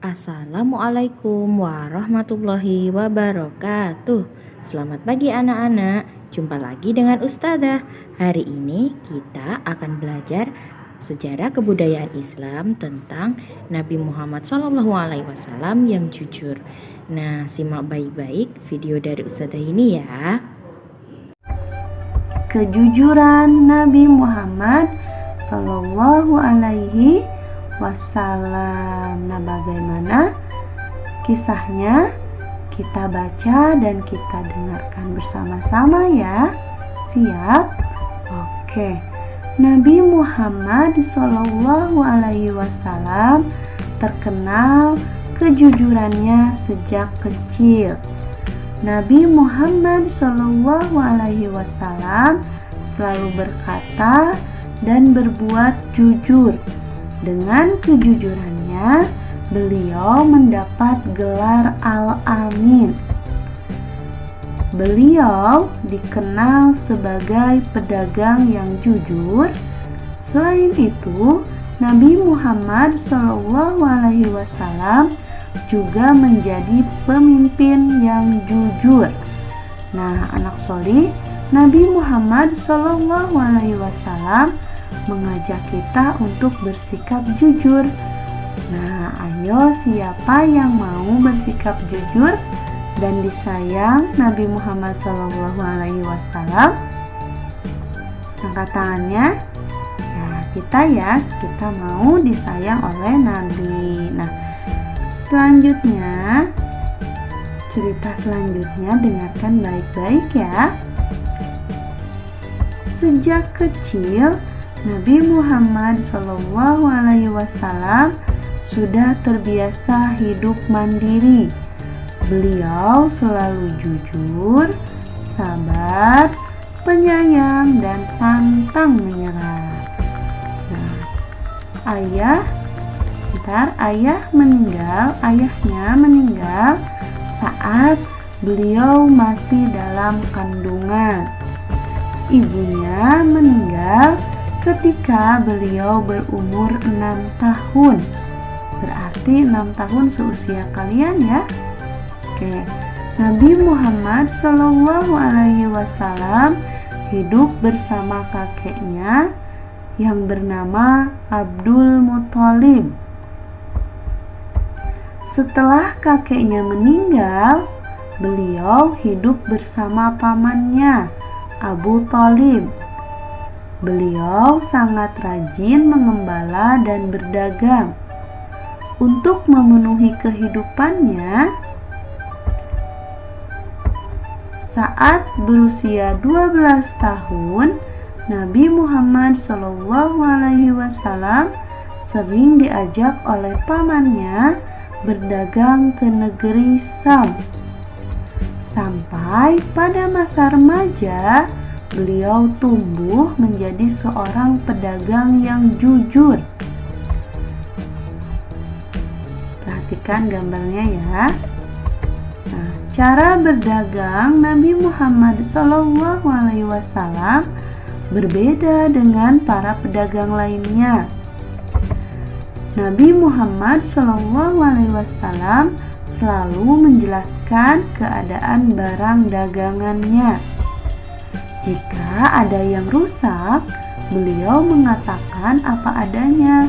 Assalamualaikum warahmatullahi wabarakatuh. Selamat pagi anak-anak. Jumpa lagi dengan Ustazah. Hari ini kita akan belajar sejarah kebudayaan Islam tentang Nabi Muhammad SAW yang jujur. Nah, simak baik-baik video dari Ustazah ini ya. Kejujuran Nabi Muhammad Sallallahu Alaihi Wasallam. Nah, bagaimana kisahnya? Kita baca dan kita dengarkan bersama-sama ya. Siap? Oke. Nabi Muhammad Sallallahu Alaihi Wasallam terkenal kejujurannya sejak kecil. Nabi Muhammad Sallallahu Alaihi Wasallam selalu berkata dan berbuat jujur. Dengan kejujurannya, beliau mendapat gelar Al-Amin. Beliau dikenal sebagai pedagang yang jujur. Selain itu, Nabi Muhammad Sallallahu Alaihi Wasallam juga menjadi pemimpin yang jujur. Nah, anak solih, Nabi Muhammad Sallallahu Alaihi Wasallam mengajak kita untuk bersikap jujur. Nah, ayo siapa yang mau bersikap jujur dan disayang Nabi Muhammad Sallallahu Alaihi Wasallam? Angkat tangannya. Ya, kita mau disayang oleh Nabi. Nah, cerita selanjutnya dengarkan baik-baik ya. Sejak kecil, Nabi Muhammad Sallallahu Alaihi Wasallam sudah terbiasa hidup mandiri. Beliau selalu jujur, sabar, penyayang, dan pantang menyerah. Nah, ayahnya meninggal saat beliau masih dalam kandungan. Ibunya meninggal ketika beliau berumur 6 tahun. Berarti 6 tahun seusia kalian ya. Oke. Nabi Muhammad Sallallahu Alaihi Wasallam hidup bersama kakeknya yang bernama Abdul Muthalib. Setelah kakeknya meninggal, beliau hidup bersama pamannya Abu Thalib. Beliau sangat rajin mengembala dan berdagang. Untuk memenuhi kehidupannya, saat berusia 12 tahun, Nabi Muhammad Sallallahu Alaihi Wasallam sering diajak oleh pamannya berdagang ke negeri Syam. Sampai pada masa remaja, beliau tumbuh menjadi seorang pedagang yang jujur. Perhatikan gambarnya ya. Nah, cara berdagang Nabi Muhammad Sallallahu Alaihi Wasallam berbeda dengan para pedagang lainnya. Nabi Muhammad Sallallahu Alaihi Wasallam selalu menjelaskan keadaan barang dagangannya. Jika ada yang rusak, beliau mengatakan apa adanya,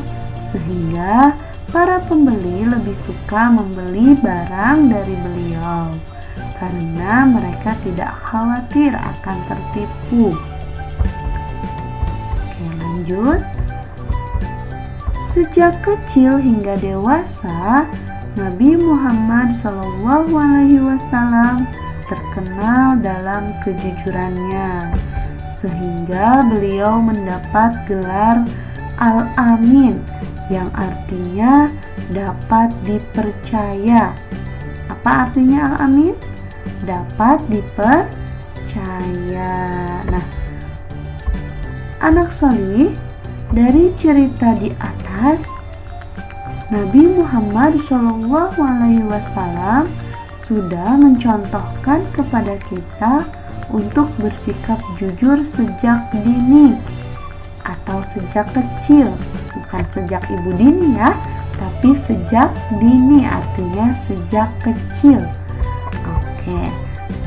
sehingga para pembeli lebih suka membeli barang dari beliau karena mereka tidak khawatir akan tertipu. Oke, lanjut. Sejak kecil hingga dewasa, Nabi Muhammad Sallallahu Alaihi Wasallam terkenal dalam kejujurannya, sehingga beliau mendapat gelar Al-Amin yang artinya dapat dipercaya. Apa artinya Al-Amin? Dapat dipercaya. Nah, anak solih, dari cerita di atas, Nabi Muhammad Sallallahu Alaihi Wasallam sudah mencontohkan kepada kita untuk bersikap jujur sejak dini atau sejak kecil, bukan sejak ibu dini ya, tapi tapi sejak dini, artinya sejak kecil. Oke,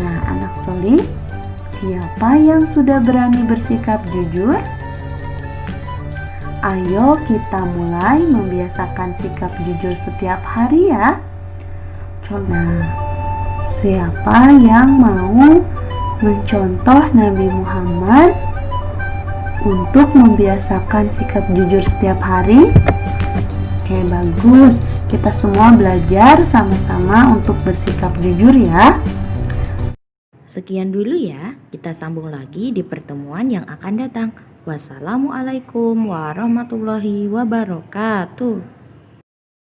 nah anak solih, siapa yang sudah berani bersikap jujur? Ayo kita mulai membiasakan sikap jujur setiap hari ya. Coba, siapa yang mau mencontoh Nabi Muhammad untuk membiasakan sikap jujur setiap hari? Oke, bagus. Kita semua belajar sama-sama untuk bersikap jujur ya. Sekian dulu ya, kita sambung lagi di pertemuan yang akan datang. Wassalamualaikum warahmatullahi wabarakatuh.